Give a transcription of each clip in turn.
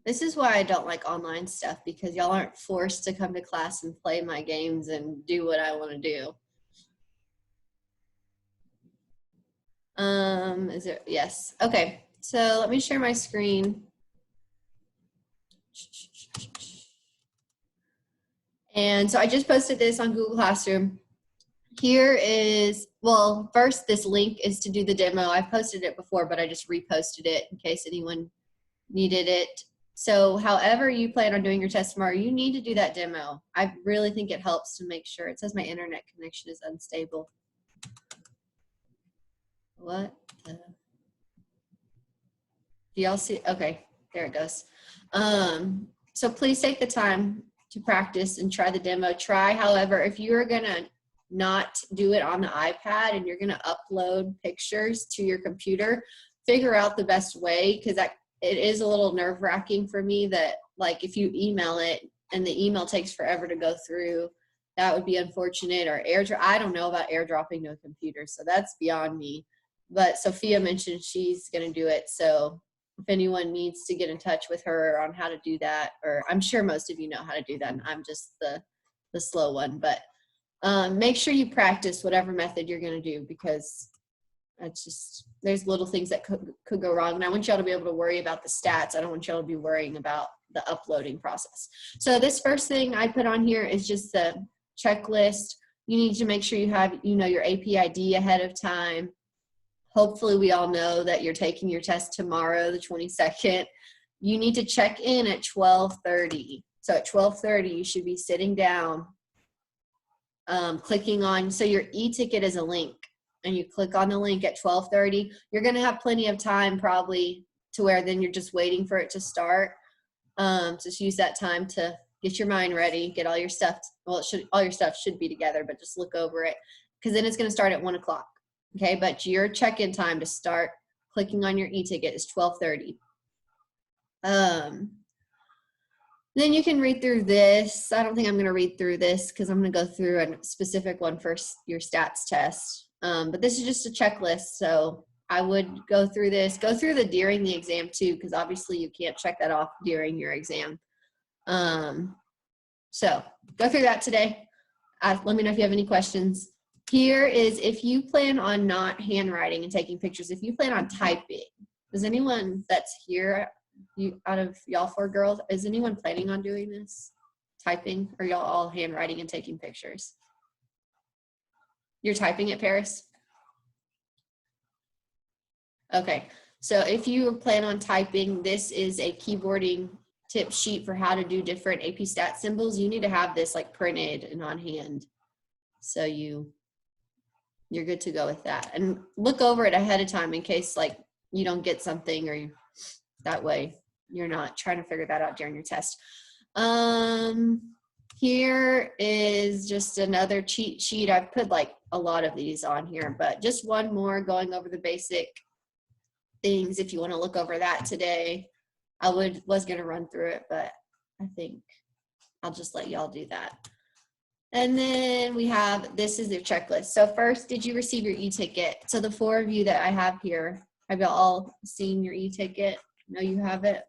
This is why I don't like online stuff, because y'all aren't forced to come to class and play my games and do what I want to do. Is it? Yes. Okay. So let me share my screen. And so I just posted this on Google Classroom. Here is, well, first this link is to do the demo. I've posted it before, but I just reposted it in case anyone needed it. So however you plan on doing your test tomorrow, you need to do that demo. I really think it helps to make sure. It says my internet connection is unstable. What? Do y'all see? Okay, there it goes. So please take the time to practice and try the demo. Try, however, if you're gonna not do it on the iPad and you're gonna upload pictures to your computer, figure out the best way, because it is a little nerve-wracking for me that, like, if you email it and the email takes forever to go through, that would be unfortunate. Or airdrop, I don't know about airdropping to a computer, so that's beyond me. But Sophia mentioned she's gonna do it, so if anyone needs to get in touch with her on how to do that, or I'm sure most of you know how to do that, and I'm just the slow one, but make sure you practice whatever method you're going to do, because it's just, there's little things that could go wrong, and I want y'all to be able to worry about the stats. I don't want y'all to be worrying about the uploading process. So this first thing I put on here is just the checklist. You need to make sure you have, your AP ID ahead of time. Hopefully we all know that you're taking your test tomorrow, the 22nd. You need to check in at 12:30. So at 12:30, you should be sitting down, clicking on, so your e-ticket is a link, and you click on the link at 12:30. You're gonna have plenty of time probably to where then you're just waiting for it to start. Just use that time to get your mind ready, get all your stuff, well, all your stuff should be together, but just look over it, because then it's gonna start at 1 o'clock. Okay, but your check-in time to start clicking on your e-ticket is 12:30. Then you can read through this. I don't think I'm going to read through this because I'm going to go through a specific one for your stats test. But this is just a checklist, so I would go through this. Go through the during the exam too, because obviously you can't check that off during your exam. So go through that today. Let me know if you have any questions. Here is, if you plan on not handwriting and taking pictures, if you plan on typing, does anyone that's here, out of y'all 4 girls, is anyone planning on doing this? Typing, or y'all all handwriting and taking pictures? You're typing it, Paris? Okay, so if you plan on typing, this is a keyboarding tip sheet for how to do different AP stat symbols. You need to have this like printed and on hand, so you're good to go with that. And look over it ahead of time in case like you don't get something, or that way you're not trying to figure that out during your test. Here is just another cheat sheet. I've put like a lot of these on here, but just one more going over the basic things if you want to look over that today. I was going to run through it, but I think I'll just let y'all do that. And then we have, this is the checklist. So first, did you receive your e-ticket? So the 4 of you that I have here, have y'all all seen your e-ticket? No, you have it?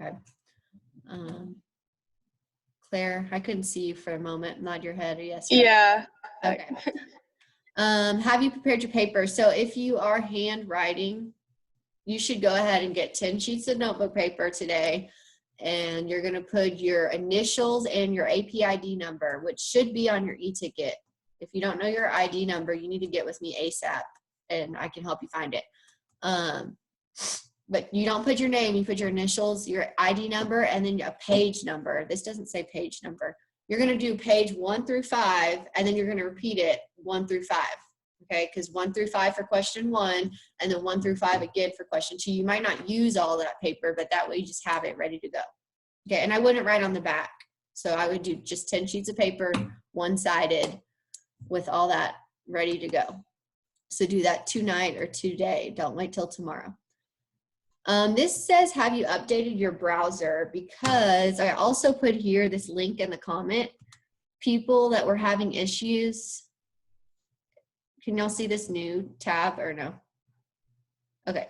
Okay. Claire, I couldn't see you for a moment. Nod your head or yes. Yeah. Okay. Have you prepared your paper? So if you are handwriting, you should go ahead and get 10 sheets of notebook paper today. And you're going to put your initials and your AP ID number, which should be on your e-ticket. If you don't know your ID number, you need to get with me ASAP, and I can help you find it. But you don't put your name, you put your initials, your ID number, and then a page number. This doesn't say page number. You're going to do page 1 through 5, and then you're going to repeat it 1 through 5. Okay, because 1 through 5 for question 1, and then 1 through 5 again for question 2. You might not use all that paper, but that way you just have it ready to go. Okay, and I wouldn't write on the back. So I would do just 10 sheets of paper, one-sided, with all that ready to go. So do that tonight or today. Don't wait till tomorrow. This says, have you updated your browser? Because I also put here this link in the comment. People that were having issues. Can y'all see this new tab or no? Okay.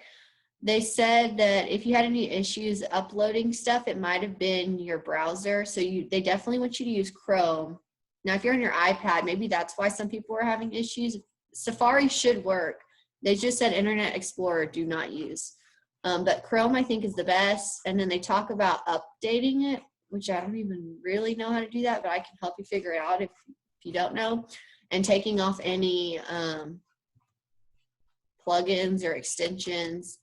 They said that if you had any issues uploading stuff, it might have been your browser. So they definitely want you to use Chrome. Now, if you're on your iPad, maybe that's why some people were having issues. Safari should work. They just said Internet Explorer do not use. But Chrome, I think, is the best. And then they talk about updating it, which I don't even really know how to do that, but I can help you figure it out if you don't know. And taking off any plugins or extensions.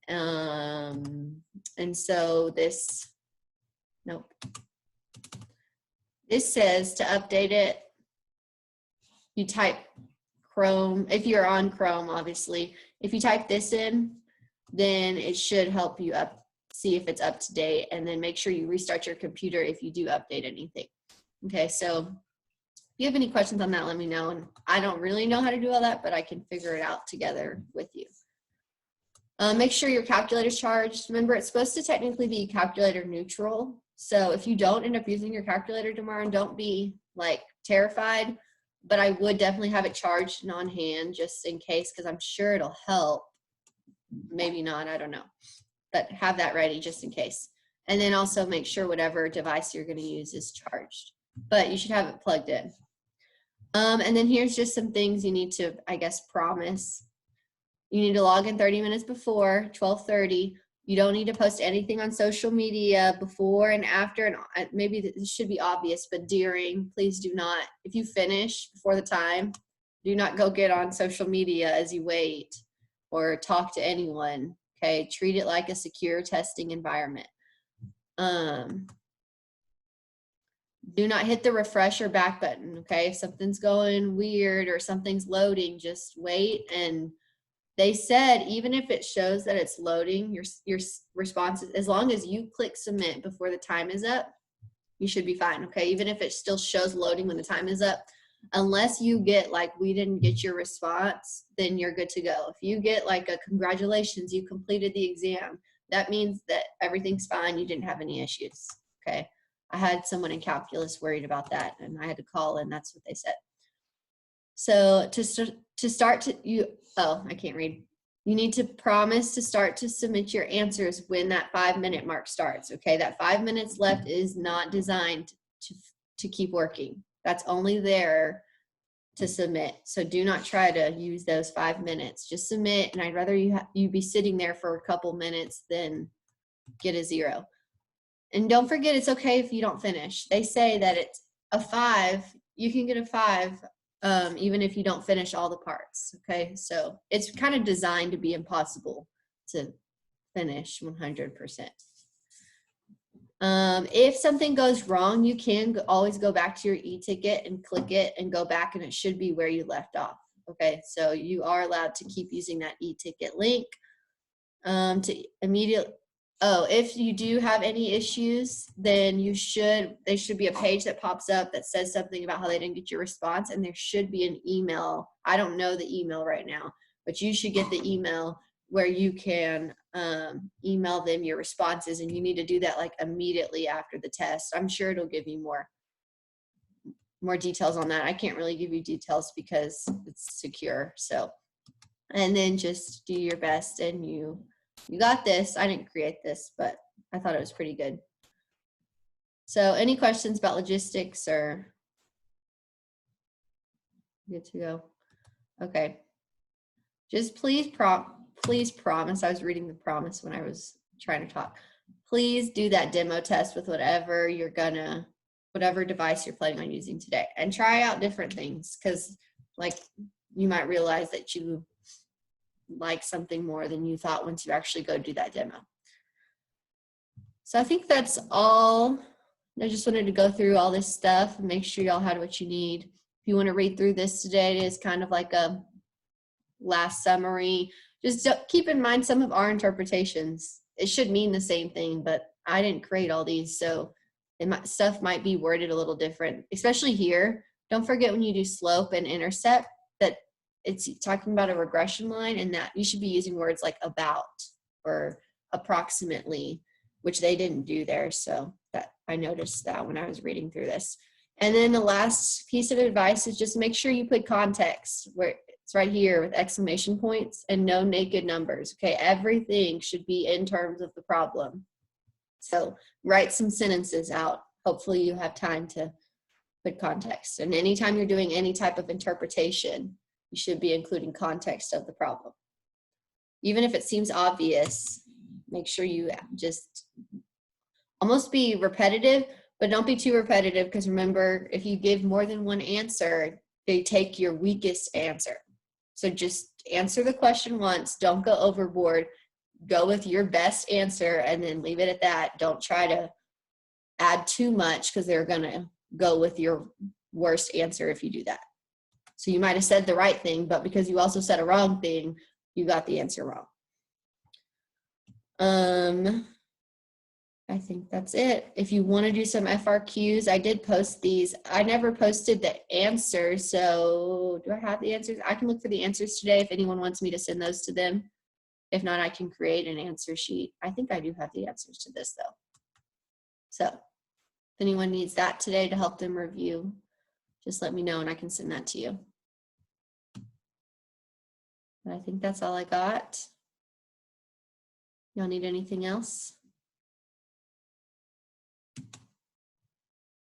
And so this says to update it, you type Chrome, if you're on Chrome, obviously. If you type this in, then it should help you see if it's up to date, and then make sure you restart your computer if you do update anything. Okay, so if you have any questions on that, let me know. And I don't really know how to do all that, but I can figure it out together with you. Make sure your calculator's charged. Remember, it's supposed to technically be calculator neutral. So if you don't end up using your calculator tomorrow, don't be like terrified, but I would definitely have it charged and on hand just in case, because I'm sure it'll help. Maybe not, I don't know, but have that ready just in case. And then also make sure whatever device you're going to use is charged, but you should have it plugged in. And then here's just some things you need to, I guess, promise. You need to log in 30 minutes before 12:30. You don't need to post anything on social media before and after, and maybe this should be obvious, but during, please do not, if you finish before the time, do not go get on social media as you wait or talk to anyone, okay? Treat it like a secure testing environment. Do not hit the refresh or back button, okay? If something's going weird or something's loading, just wait. And they said even if it shows that it's loading, your response, as long as you click submit before the time is up, you should be fine, okay? Even if it still shows loading when the time is up, unless you get like, we didn't get your response, then you're good to go. If you get like a congratulations, you completed the exam, that means that everything's fine, you didn't have any issues, okay? I had someone in calculus worried about that, and I had to call, and that's what they said. So I can't read. You need to promise to start to submit your answers when that 5-minute mark starts, okay? That 5 minutes left is not designed to keep working. That's only there to submit. So do not try to use those 5 minutes. Just submit, and I'd rather you be sitting there for a couple minutes than get a 0. And don't forget, it's okay if you don't finish. They say that it's a 5, you can get a 5 even if you don't finish all the parts, okay? So it's kind of designed to be impossible to finish 100%. If something goes wrong, you can always go back to your e-ticket and click it and go back, and it should be where you left off, okay? So you are allowed to keep using that e-ticket link to immediately. Oh, if you do have any issues, then there should be a page that pops up that says something about how they didn't get your response, and there should be an email. I don't know the email right now, but you should get the email where you can email them your responses, and you need to do that like immediately after the test. I'm sure it'll give you more details on that. I can't really give you details because it's secure. So, and then just do your best, and you got this. I didn't create this, but I thought it was pretty good. So any questions about logistics or good to go? Okay. Just please promise. I was reading the promise when I was trying to talk. Please do that demo test with whatever device you're planning on using today, and try out different things, because like you might realize that you like something more than you thought once you actually go do that demo. So I think that's all. I just wanted to go through all this stuff and make sure y'all had what you need. If you want to read through this today, it is kind of like a last summary. Just keep in mind some of our interpretations. It should mean the same thing, but I didn't create all these, so stuff might be worded a little different, especially here. Don't forget when you do slope and intercept that it's talking about a regression line, and that you should be using words like about or approximately, which they didn't do there. So that I noticed that when I was reading through this. And then the last piece of advice is just make sure you put context It's right here with exclamation points and no naked numbers. Okay, everything should be in terms of the problem. So write some sentences out. Hopefully you have time to put context. And anytime you're doing any type of interpretation, you should be including context of the problem. Even if it seems obvious, make sure you just almost be repetitive, but don't be too repetitive, because remember, if you give more than one answer, they take your weakest answer. So just answer the question once, don't go overboard, go with your best answer and then leave it at that. Don't try to add too much, because they're gonna go with your worst answer if you do that. So you might have said the right thing, but because you also said a wrong thing, you got the answer wrong. I think that's it. If you want to do some FRQs, I did post these. I never posted the answers, so do I have the answers? I can look for the answers today if anyone wants me to send those to them. If not, I can create an answer sheet. I think I do have the answers to this though. So if anyone needs that today to help them review, just let me know and I can send that to you. But I think that's all I got. Y'all need anything else?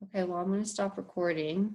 Okay, well, I'm going to stop recording.